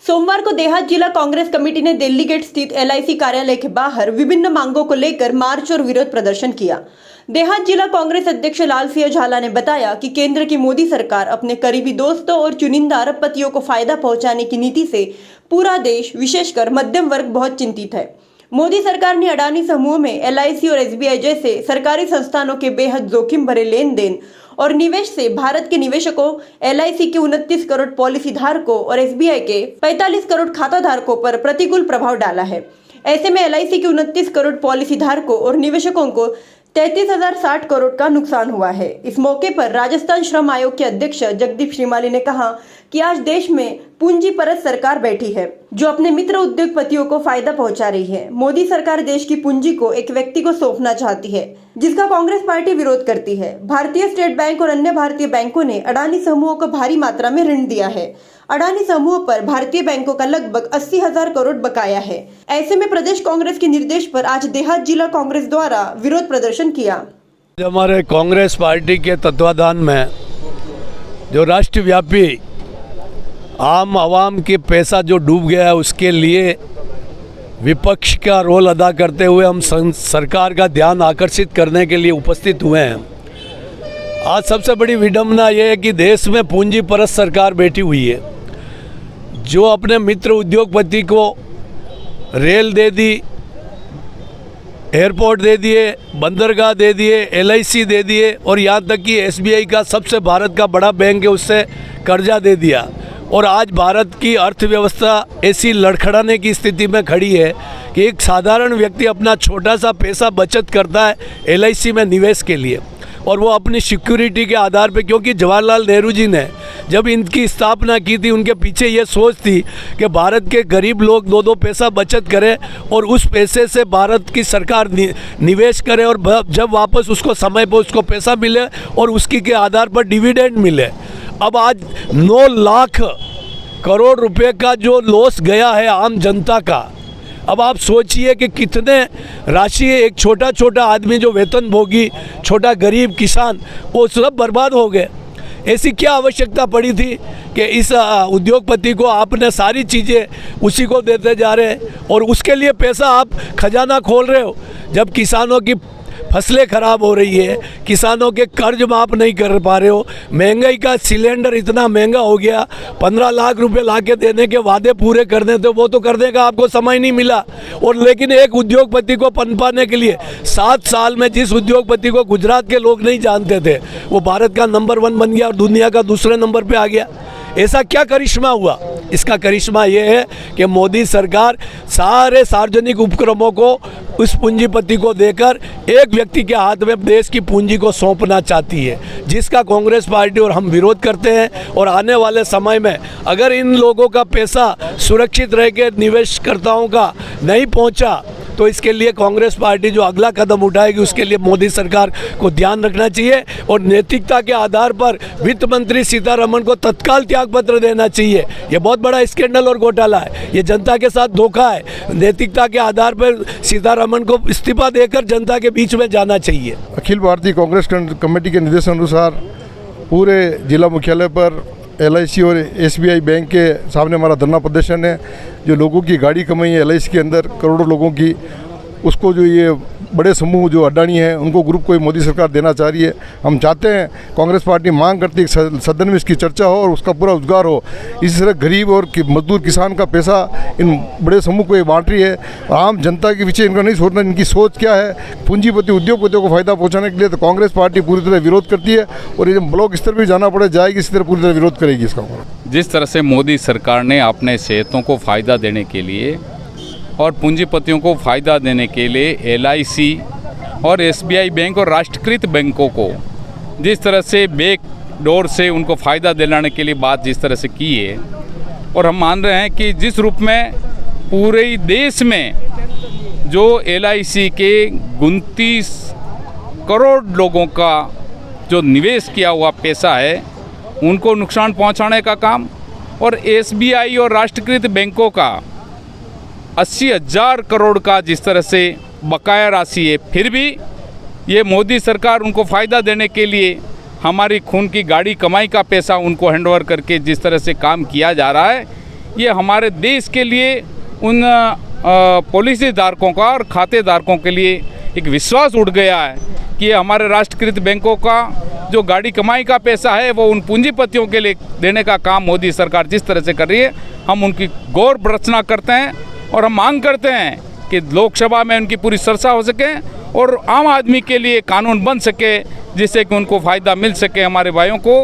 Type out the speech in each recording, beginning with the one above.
सोमवार को देहात जिला कांग्रेस कमेटी ने दिल्ली गेट स्थित एलआईसी कार्यालय के बाहर विभिन्न मांगों को लेकर मार्च और विरोध प्रदर्शन किया। देहात जिला कांग्रेस अध्यक्ष लाल सिंह झाला ने बताया कि केंद्र की मोदी सरकार अपने करीबी दोस्तों और चुनिंदा अरबपतियों को फायदा पहुंचाने की नीति से पूरा देश विशेषकर मध्यम वर्ग बहुत चिंतित है। मोदी सरकार ने अडानी समूह में एलआईसी और एसबीआई जैसे सरकारी संस्थानों के बेहद जोखिम भरे लेन देन और निवेश से भारत के निवेशकों, एलआईसी के 29 करोड़ पॉलिसी धारकों और एसबीआई के 45 करोड़ खाता धारकों पर प्रतिकूल प्रभाव डाला है। ऐसे में एलआईसी के 29 करोड़ पॉलिसी धारकों और निवेशकों को 33,060 करोड़ का नुकसान हुआ है। इस मौके पर राजस्थान श्रम आयोग के अध्यक्ष जगदीप श्रीमाली ने कहा कि आज देश में पूंजी परस्त सरकार बैठी है जो अपने मित्र उद्योगपतियों को फायदा पहुंचा रही है। मोदी सरकार देश की पूंजी को एक व्यक्ति को सौंपना चाहती है जिसका कांग्रेस पार्टी विरोध करती है। भारतीय स्टेट बैंक और अन्य भारतीय बैंकों ने अडानी समूह को भारी मात्रा में ऋण दिया है। अडानी समूह पर भारतीय बैंकों का लगभग 80,000 करोड़ बकाया है। ऐसे में प्रदेश कांग्रेस के निर्देश पर आज देहात जिला कांग्रेस द्वारा विरोध प्रदर्शन किया। हमारे कांग्रेस पार्टी के तत्वाधान में जो राष्ट्रव्यापी आम आवाम के पैसा जो डूब गया है उसके लिए विपक्ष का रोल अदा करते हुए हम सरकार का ध्यान आकर्षित करने के लिए उपस्थित हुए हैं। आज सबसे बड़ी विडंबना यह है कि देश में पूंजी परस्त सरकार बैठी हुई है जो अपने मित्र उद्योगपति को रेल दे दी, एयरपोर्ट दे दिए, बंदरगाह दे दिए, एलआईसी दे दिए और यहाँ तक कि एसबीआई का सबसे भारत का बड़ा बैंक है उससे कर्जा दे दिया। और आज भारत की अर्थव्यवस्था ऐसी लड़खड़ाने की स्थिति में खड़ी है कि एक साधारण व्यक्ति अपना छोटा सा पैसा बचत करता है एलआईसी में निवेश के लिए और वो अपनी सिक्योरिटी के आधार पे, क्योंकि जवाहरलाल नेहरू जी ने जब इनकी स्थापना की थी उनके पीछे ये सोच थी कि भारत के गरीब लोग दो पैसा बचत करें और उस पैसे से भारत की सरकार निवेश करे और जब वापस उसको समय पर उसको पैसा मिले और उसकी के आधार पर डिविडेंड मिले। अब आज 9 लाख करोड़ रुपए का जो लॉस गया है आम जनता का, अब आप सोचिए कि कितने राशि एक छोटा छोटा आदमी जो वेतनभोगी, छोटा गरीब किसान, वो सब बर्बाद हो गए। ऐसी क्या आवश्यकता पड़ी थी कि इस उद्योगपति को आपने सारी चीज़ें उसी को देते जा रहे हैं और उसके लिए पैसा आप खजाना खोल रहे हो जब किसानों की फसलें खराब हो रही है, किसानों के कर्ज माफ़ नहीं कर पा रहे हो, महंगाई का सिलेंडर इतना महंगा हो गया, 15 लाख रुपए ला के देने के वादे पूरे करने थे वो तो करने का आपको समय नहीं मिला। और लेकिन एक उद्योगपति को पनपाने के लिए 7 साल में जिस उद्योगपति को गुजरात के लोग नहीं जानते थे वो भारत का नंबर 1 बन गया और दुनिया का दूसरे नंबर पर आ गया। ऐसा क्या करिश्मा हुआ? इसका करिश्मा ये है कि मोदी सरकार सारे सार्वजनिक उपक्रमों को उस पूंजीपति को देकर एक व्यक्ति के हाथ में देश की पूंजी को सौंपना चाहती है, जिसका कांग्रेस पार्टी और हम विरोध करते हैं। और आने वाले समय में अगर इन लोगों का पैसा सुरक्षित रह के निवेशकर्ताओं का नहीं पहुंचा तो इसके लिए कांग्रेस पार्टी जो अगला कदम उठाएगी उसके लिए मोदी सरकार को ध्यान रखना चाहिए और नैतिकता के आधार पर वित्त मंत्री सीतारमण को तत्काल त्यागपत्र देना चाहिए। ये बहुत बड़ा स्कैंडल और घोटाला है, ये जनता के साथ धोखा है। नैतिकता के आधार पर सीतारमण को इस्तीफा देकर जनता के बीच में जाना चाहिए। अखिल भारतीय कांग्रेस कमेटी के निर्देशानुसार पूरे जिला मुख्यालय पर एलआईसी और एसबीआई बैंक के सामने हमारा धरना प्रदर्शन है। जो लोगों की गाड़ी कमाई है एलआईसी के अंदर करोड़ों लोगों की, उसको जो ये बड़े समूह जो अडानी हैं उनको ग्रुप को मोदी सरकार देना चाह रही है। हम चाहते हैं, कांग्रेस पार्टी मांग करती है कि सदन में इसकी चर्चा हो और उसका पूरा उद्गार हो। इसी तरह गरीब और मजदूर किसान का पैसा इन बड़े समूह को ये बांट रही है और आम जनता के पीछे इनका नहीं सोचना इनकी सोच क्या है पूंजीपति उद्योगपतियों को फायदा पहुँचाने के लिए। तो कांग्रेस पार्टी पूरी तरह विरोध करती है और ये ब्लॉक स्तर पर जाना पड़े जाएगी, इसी तरह पूरी तरह विरोध करेगी इसका। जिस तरह से मोदी सरकार ने अपने सेहतों को फ़ायदा देने के लिए और पूंजीपतियों को फ़ायदा देने के लिए एलआईसी और एसबीआई बैंक और राष्ट्रीयकृत बैंकों को जिस तरह से बैक डोर से उनको फ़ायदा दिलाने के लिए बात जिस तरह से की है, और हम मान रहे हैं कि जिस रूप में पूरे देश में जो एलआईसी के 29 करोड़ लोगों का जो निवेश किया हुआ पैसा है उनको नुकसान पहुंचाने का काम, और एसबीआई और राष्ट्रीयकृत बैंकों का 80,000 करोड़ का जिस तरह से बकाया राशि है, फिर भी ये मोदी सरकार उनको फ़ायदा देने के लिए हमारी खून की गाड़ी कमाई का पैसा उनको हैंडओवर करके जिस तरह से काम किया जा रहा है, ये हमारे देश के लिए उन पॉलिसी धारकों का और खातेधारकों के लिए एक विश्वास उठ गया है कि ये हमारे राष्ट्रीयकृत बैंकों का जो गाड़ी कमाई का पैसा है वो उन पूंजीपतियों के लिए देने का काम मोदी सरकार जिस तरह से कर रही है, हम उनकी गौर भर्त्सना करते हैं और हम मांग करते हैं कि लोकसभा में उनकी पूरी चर्चा हो सके और आम आदमी के लिए कानून बन सके जिससे कि उनको फ़ायदा मिल सके। हमारे भाइयों को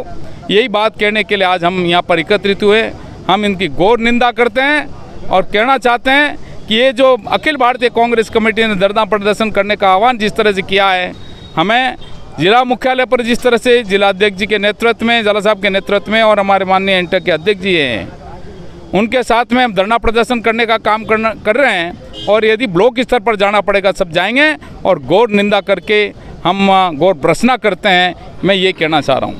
यही बात कहने के लिए आज हम यहाँ पर एकत्रित हुए। हम इनकी घोर निंदा करते हैं और कहना चाहते हैं कि ये जो अखिल भारतीय कांग्रेस कमेटी ने धरना प्रदर्शन करने का आह्वान जिस तरह से किया है, हमें जिला मुख्यालय पर जिस तरह से जिलाध्यक्ष जी के नेतृत्व में, जाला साहब के नेतृत्व में और हमारे माननीय इंटर के अध्यक्ष जी हैं, उनके साथ में हम धरना प्रदर्शन करने का काम कर रहे हैं और यदि ब्लॉक स्तर पर जाना पड़ेगा सब जाएंगे और घोर निंदा करके हम घोर भर्त्सना करते हैं। मैं ये कहना चाह रहा हूँ।